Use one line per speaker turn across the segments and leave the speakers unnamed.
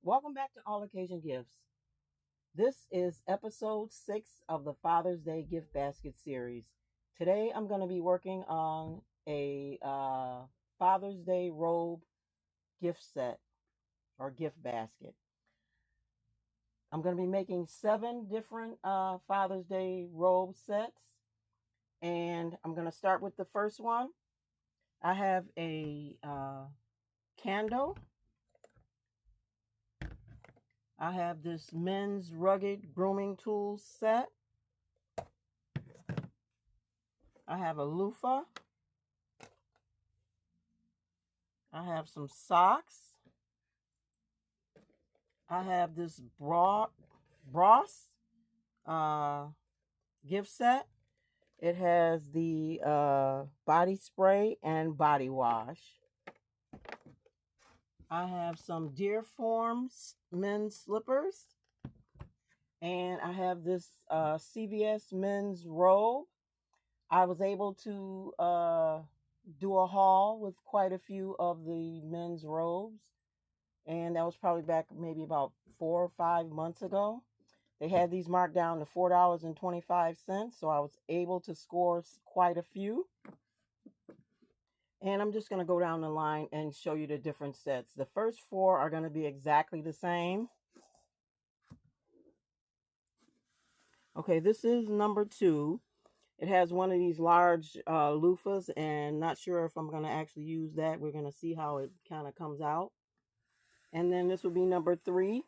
Welcome back to All Occasion Gifts. This is episode 6 of the Father's Day Gift Basket series. Today I'm going to be working on a Father's Day robe gift set or gift basket. I'm going to be making 7 different Father's Day robe sets, and I'm going to start with the first one. I have a candle. I have this men's rugged grooming tools set. I have a loofah. I have some socks. I have this BRÖSS gift set. It has the body spray and body wash. I have some Deerform men's slippers. And I have this CVS men's robe. I was able to do a haul with quite a few of the men's robes. And that was probably back maybe about 4 or 5 months ago. They had these marked down to $4.25. So I was able to score quite a few. And I'm just going to go down the line and show you the different sets. The first 4 are going to be exactly the same. Okay, this is number 2. It has one of these large loofahs, and not sure if I'm going to actually use that. We're going to see how it kind of comes out. And then this will be number 3.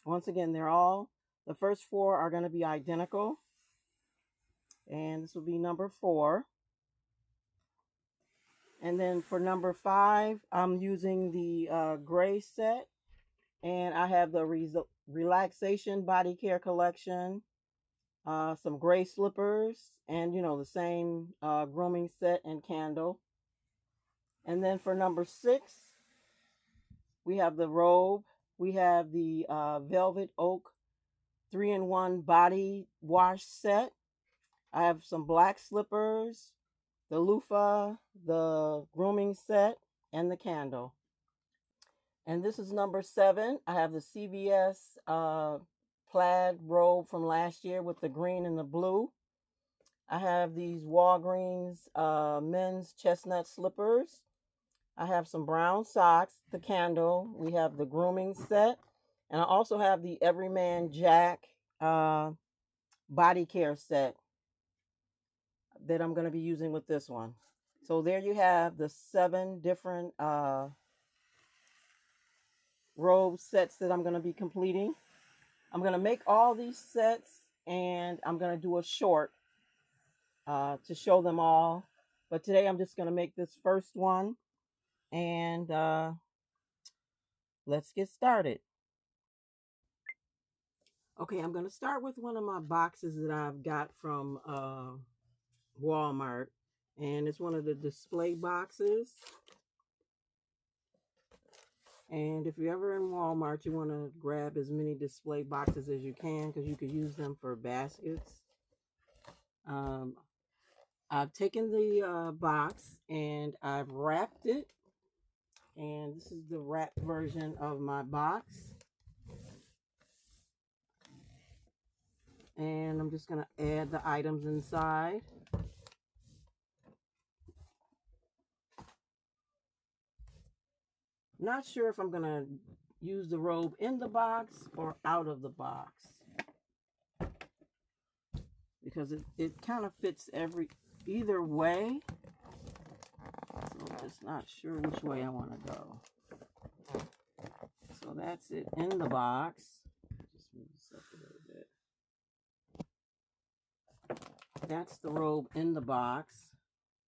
Once again, the first 4 are going to be identical. And this will be number 4. And then for number 5, I'm using the gray set. And I have the Relaxation Body Care Collection. Some gray slippers, and the same grooming set and candle. And then for number 6, we have the robe. We have the velvet oak 3-in-1 body wash set. I have some black slippers, the loofah, the grooming set, and the candle. And this is number 7. I have the CVS plaid robe from last year with the green and the blue. I have these Walgreens men's chestnut slippers. I have some brown socks, the candle. We have the grooming set. And I also have the Everyman Jack body care set that I'm going to be using with this one. So there you have the 7 different robe sets that I'm going to be completing. I'm going to make all these sets, and I'm going to do a short to show them all. But today I'm just going to make this first one, and let's get started. Okay, I'm going to start with one of my boxes that I've got from Walmart, and it's one of the display boxes. And if you're ever in Walmart, you want to grab as many display boxes as you can, because you could use them for baskets. I've taken the box and I've wrapped it. And this is the wrapped version of my box. And I'm just going to add the items inside. Not sure if I'm going to use the robe in the box or out of the box, because it kind of fits either way. So I'm just not sure which way I want to go. So that's it in the box. Just move this up a little bit. That's the robe in the box,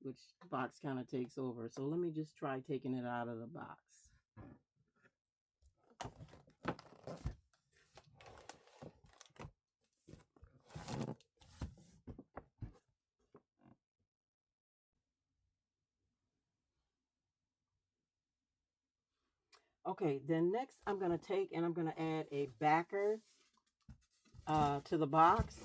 which the box kind of takes over. So let me just try taking it out of the box. Okay, then next I'm going to take and I'm going to add a backer to the box.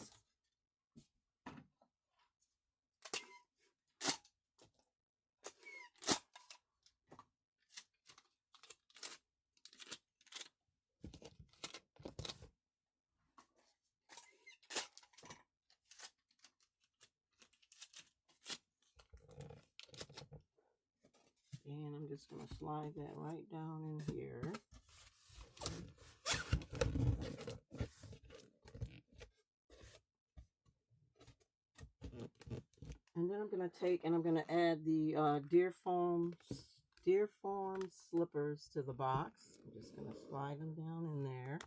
just going to slide that right down in here. And then I'm going to take and I'm going to add the deer foam slippers to the box. I'm just going to slide them down in there.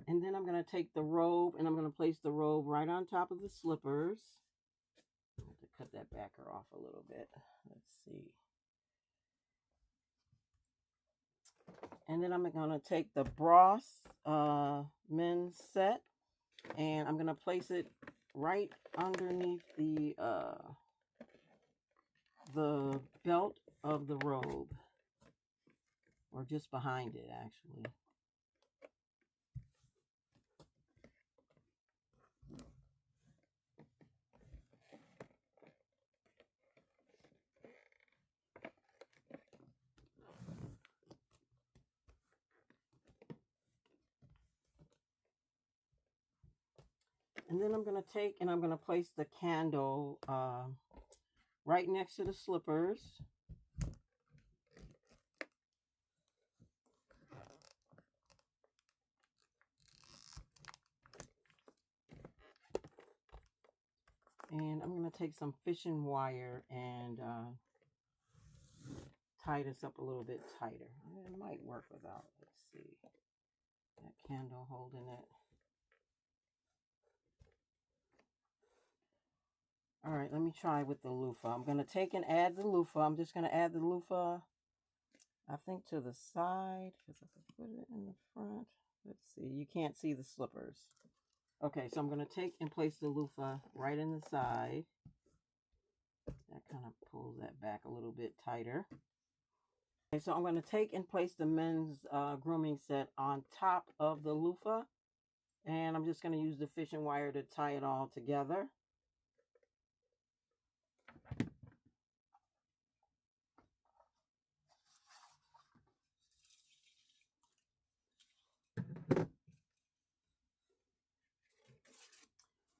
And then I'm going to take the robe and I'm going to place the robe right on top of the slippers. I have to cut that backer off a little bit. Let's see. And then I'm going to take the BRÖSS men's set and I'm going to place it right underneath the belt of the robe, or just behind it actually. And then I'm going to take and I'm going to place the candle right next to the slippers. And I'm going to take some fishing wire and tie this up a little bit tighter. It might work without, let's see, that candle holding it. All right, let me try with the loofah. I'm going to take and add the loofah. I'm just going to add the loofah, I think, to the side, because I can put it in the front. Let's see, you can't see the slippers. Okay, so I'm going to take and place the loofah right in the side. That kind of pulls that back a little bit tighter. Okay, so I'm going to take and place the men's grooming set on top of the loofah. And I'm just going to use the fishing wire to tie it all together.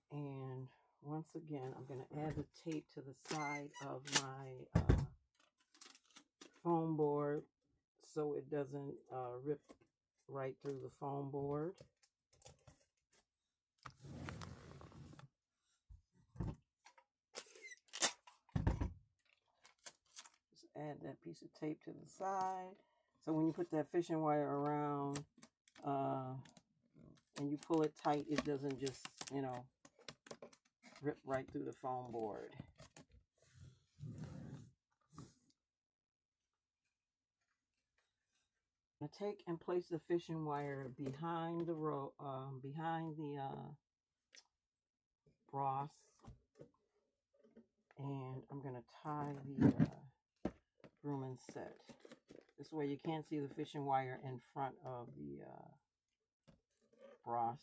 And once again, I'm going to add the tape to the side of my foam board so it doesn't rip right through the foam board. Just add that piece of tape to the side. So when you put that fishing wire around and you pull it tight, it doesn't just, you know, rip right through the foam board. I'm going to take and place the fishing wire behind the BRÖSS, and I'm going to tie the grooming set. This way you can't see the fishing wire in front of the BRÖSS.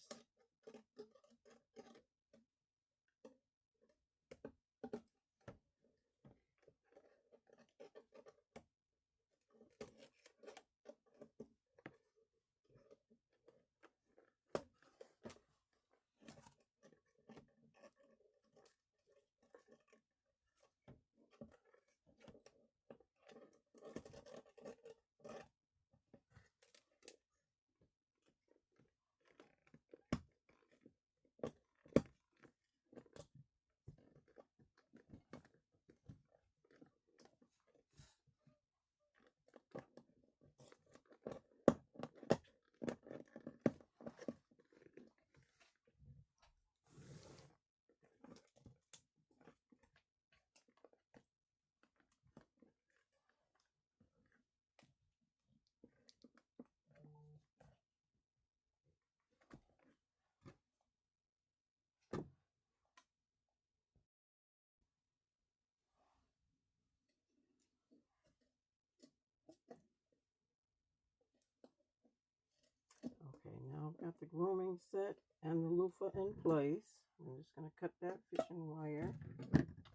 Okay, now I've got the grooming set and the loofah in place. I'm just going to cut that fishing wire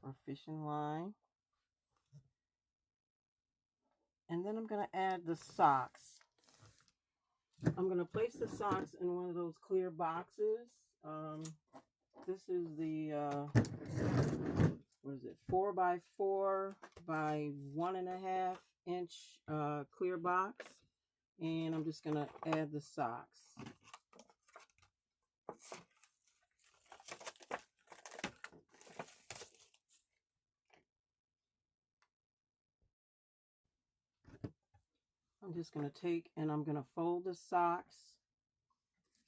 or fishing line. And then I'm going to add the socks. I'm going to place the socks in one of those clear boxes. This is the, what is it, 4x4 by 1.5 inch clear box. And I'm just going to add the socks. I'm just going to take and I'm going to fold the socks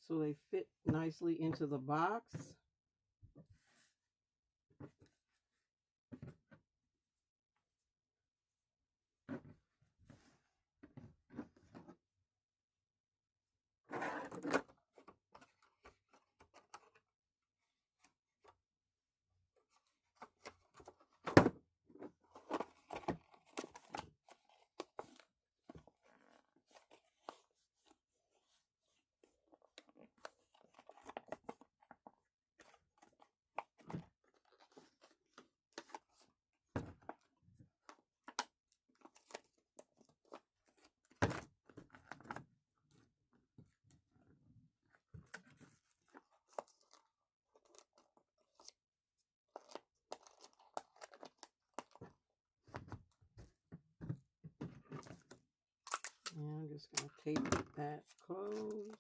so they fit nicely into the box. And I'm just going to tape that closed.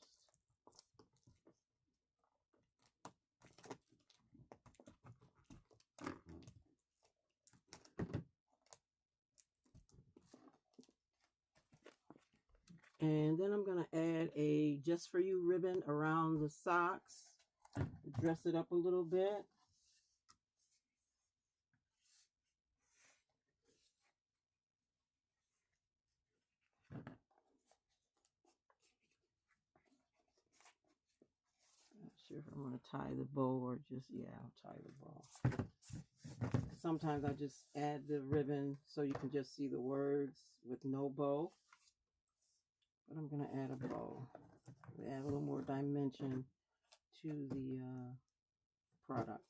And then I'm going to add a Just For You ribbon around the socks to dress it up a little bit. Not sure if I'm going to tie the bow or just, yeah, I'll tie the bow. Sometimes I just add the ribbon so you can just see the words with no bow. But I'm going to add a bow. Add a little more dimension to the product.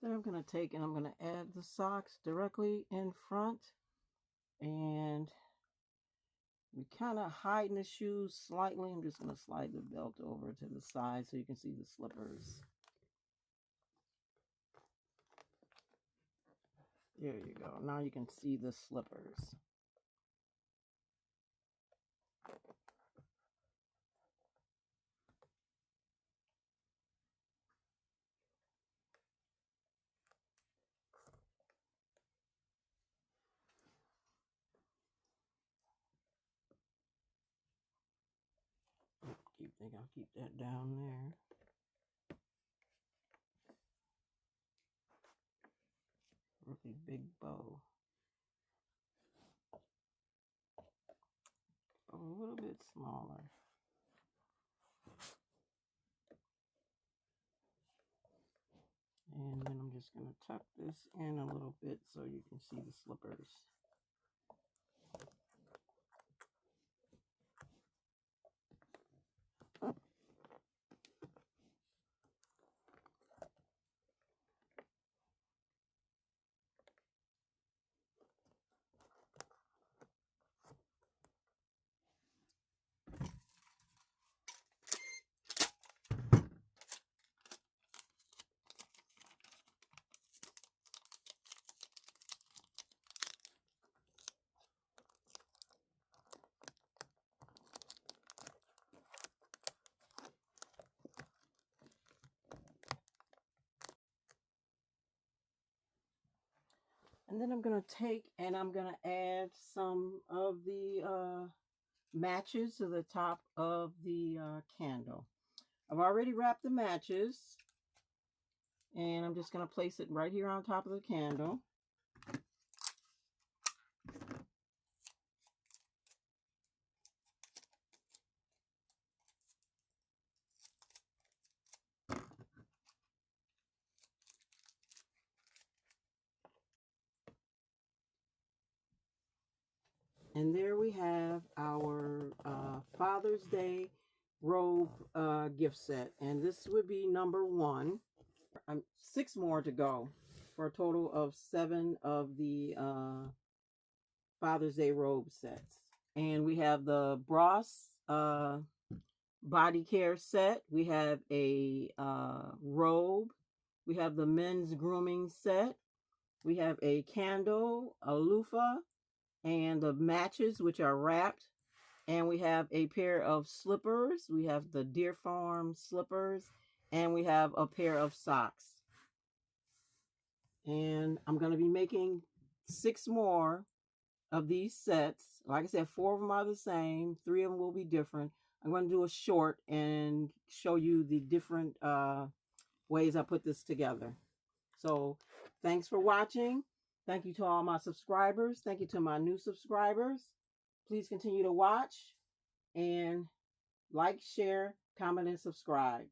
Then I'm going to take and I'm going to add the socks directly in front. And we kind of hiding the shoes slightly. I'm just going to slide the belt over to the side so you can see the slippers. There you go. Now you can see the slippers. I'll keep that down there. Really big bow. A little bit smaller. And then I'm just going to tuck this in a little bit so you can see the slippers. And then I'm going to take and I'm going to add some of the matches to the top of the candle. I've already wrapped the matches, and I'm just going to place it right here on top of the candle. And there we have our Father's Day robe gift set. And this would be number 1. 6 more to go for a total of 7 of the Father's Day robe sets. And we have the BRÖSS body care set. We have a robe. We have the men's grooming set. We have a candle, a loofah, and the matches, which are wrapped. And we have a pair of slippers. We have the Deer Farm slippers, and we have a pair of socks. And I'm going to be making 6 more of these sets. Like I said, 4 of them are the same. 3 of them will be different. I'm going to do a short and show you the different ways I put this together. So thanks for watching. Thank you to all my subscribers. Thank you to my new subscribers. Please continue to watch and like, share, comment, and subscribe.